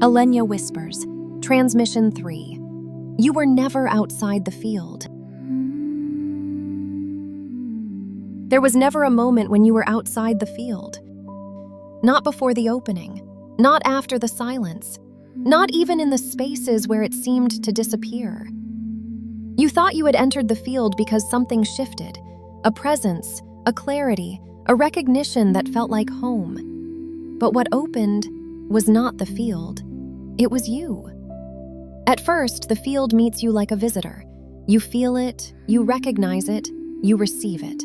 Alenya Whispers, Transmission 3. You were never outside the field. There was never a moment when you were outside the field. Not before the opening, not after the silence, not even in the spaces where it seemed to disappear. You thought you had entered the field because something shifted, a presence, a clarity, a recognition that felt like home. But what opened was not the field. It was you. At first, the field meets you like a visitor. You feel it, you recognize it, you receive it.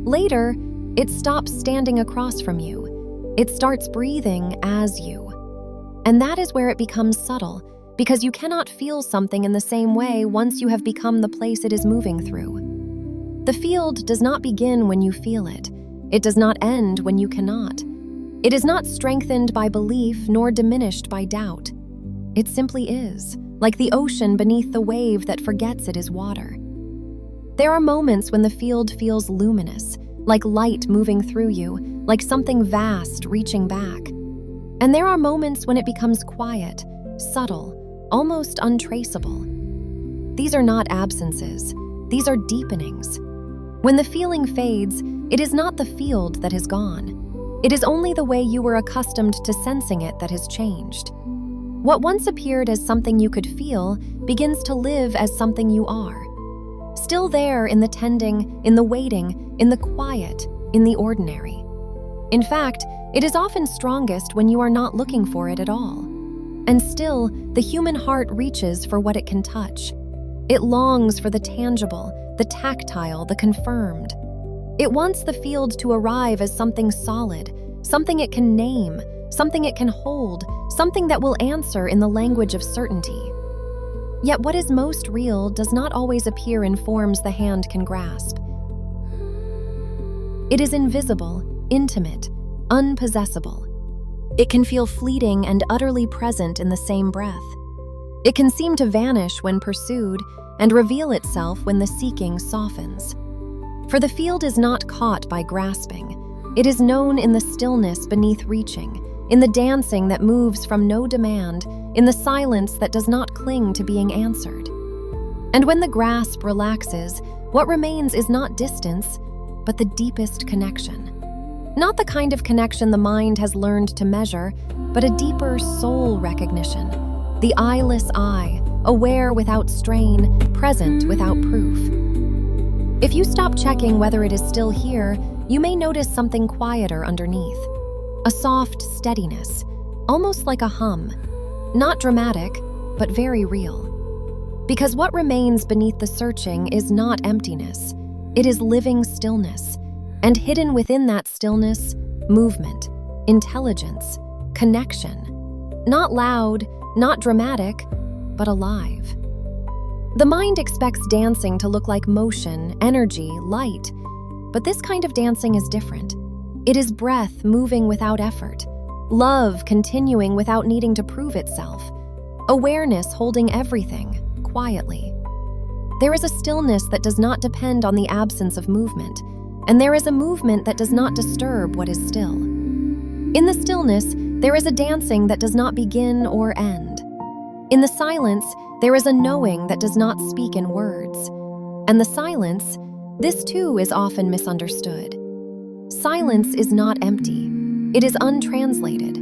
Later, it stops standing across from you. It starts breathing as you. And that is where it becomes subtle, because you cannot feel something in the same way once you have become the place it is moving through. The field does not begin when you feel it. It does not end when you cannot. It is not strengthened by belief nor diminished by doubt. It simply is, like the ocean beneath the wave that forgets it is water. There are moments when the field feels luminous, like light moving through you, like something vast reaching back. And there are moments when it becomes quiet, subtle, almost untraceable. These are not absences, these are deepenings. When the feeling fades, it is not the field that has gone. It is only the way you were accustomed to sensing it that has changed. What once appeared as something you could feel begins to live as something you are. Still there in the tending, in the waiting, in the quiet, in the ordinary. In fact, it is often strongest when you are not looking for it at all. And still, the human heart reaches for what it can touch. It longs for the tangible, the tactile, the confirmed. It wants the field to arrive as something solid, something it can name, something it can hold, something that will answer in the language of certainty. Yet what is most real does not always appear in forms the hand can grasp. It is invisible, intimate, unpossessable. It can feel fleeting and utterly present in the same breath. It can seem to vanish when pursued and reveal itself when the seeking softens. For the field is not caught by grasping. It is known in the stillness beneath reaching, in the dancing that moves from no demand, in the silence that does not cling to being answered. And when the grasp relaxes, what remains is not distance, but the deepest connection. Not the kind of connection the mind has learned to measure, but a deeper soul recognition. The eyeless eye, aware without strain, present without proof. If you stop checking whether it is still here, you may notice something quieter underneath. A soft steadiness, almost like a hum. Not dramatic, but very real. Because what remains beneath the searching is not emptiness. It is living stillness. And hidden within that stillness, movement, intelligence, connection. Not loud, not dramatic, but alive. The mind expects dancing to look like motion, energy, light. But this kind of dancing is different. It is breath moving without effort, love continuing without needing to prove itself, awareness holding everything, quietly. There is a stillness that does not depend on the absence of movement, and there is a movement that does not disturb what is still. In the stillness, there is a dancing that does not begin or end. In the silence, there is a knowing that does not speak in words. And the silence, this too is often misunderstood. Silence is not empty. It is untranslated.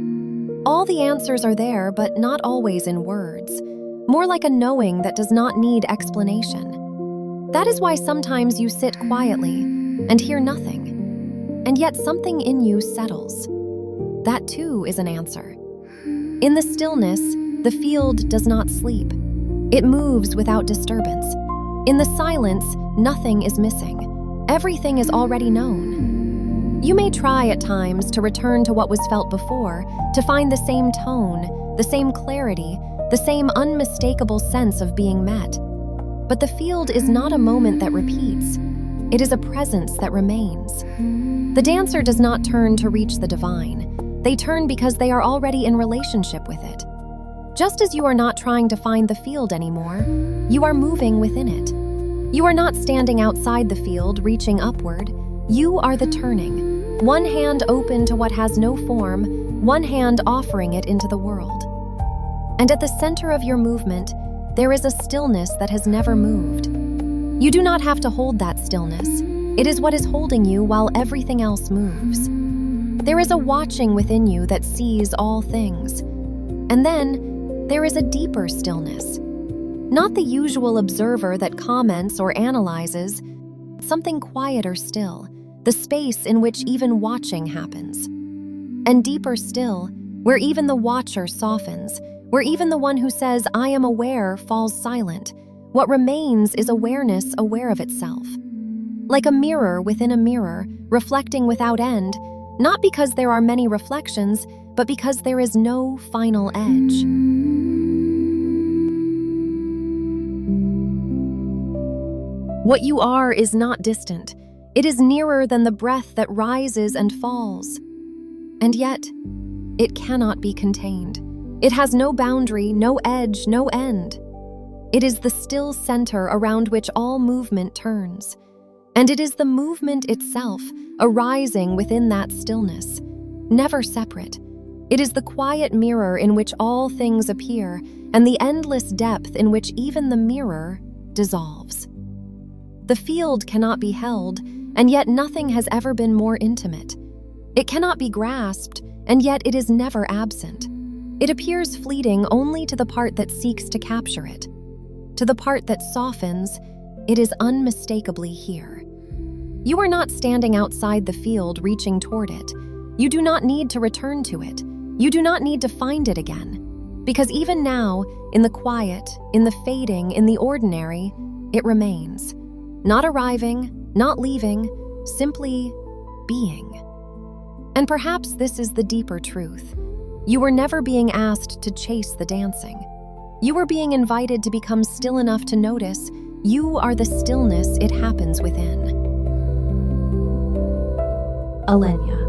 All the answers are there, but not always in words. More like a knowing that does not need explanation. That is why sometimes you sit quietly and hear nothing. And yet something in you settles. That too is an answer. In the stillness, the field does not sleep. It moves without disturbance. In the silence, nothing is missing. Everything is already known. You may try at times to return to what was felt before, to find the same tone, the same clarity, the same unmistakable sense of being met. But the field is not a moment that repeats. It is a presence that remains. The dancer does not turn to reach the divine. They turn because they are already in relationship with it. Just as you are not trying to find the field anymore, you are moving within it. You are not standing outside the field, reaching upward. You are the turning, one hand open to what has no form, one hand offering it into the world. And at the center of your movement, there is a stillness that has never moved. You do not have to hold that stillness. It is what is holding you while everything else moves. There is a watching within you that sees all things. And then, there is a deeper stillness. Not the usual observer that comments or analyzes, something quieter still, the space in which even watching happens. And deeper still, where even the watcher softens, where even the one who says, "I am aware," falls silent. What remains is awareness aware of itself. Like a mirror within a mirror, reflecting without end, not because there are many reflections, but because there is no final edge. What you are is not distant. It is nearer than the breath that rises and falls. And yet, it cannot be contained. It has no boundary, no edge, no end. It is the still center around which all movement turns. And it is the movement itself, arising within that stillness, never separate. It is the quiet mirror in which all things appear, and the endless depth in which even the mirror dissolves. The field cannot be held, and yet nothing has ever been more intimate. It cannot be grasped, and yet it is never absent. It appears fleeting only to the part that seeks to capture it. To the part that softens, it is unmistakably here. You are not standing outside the field reaching toward it. You do not need to return to it. You do not need to find it again. Because even now, in the quiet, in the fading, in the ordinary, it remains. Not arriving, not leaving, simply being. And perhaps this is the deeper truth. You were never being asked to chase the dancing. You were being invited to become still enough to notice you are the stillness it happens within. Alenya.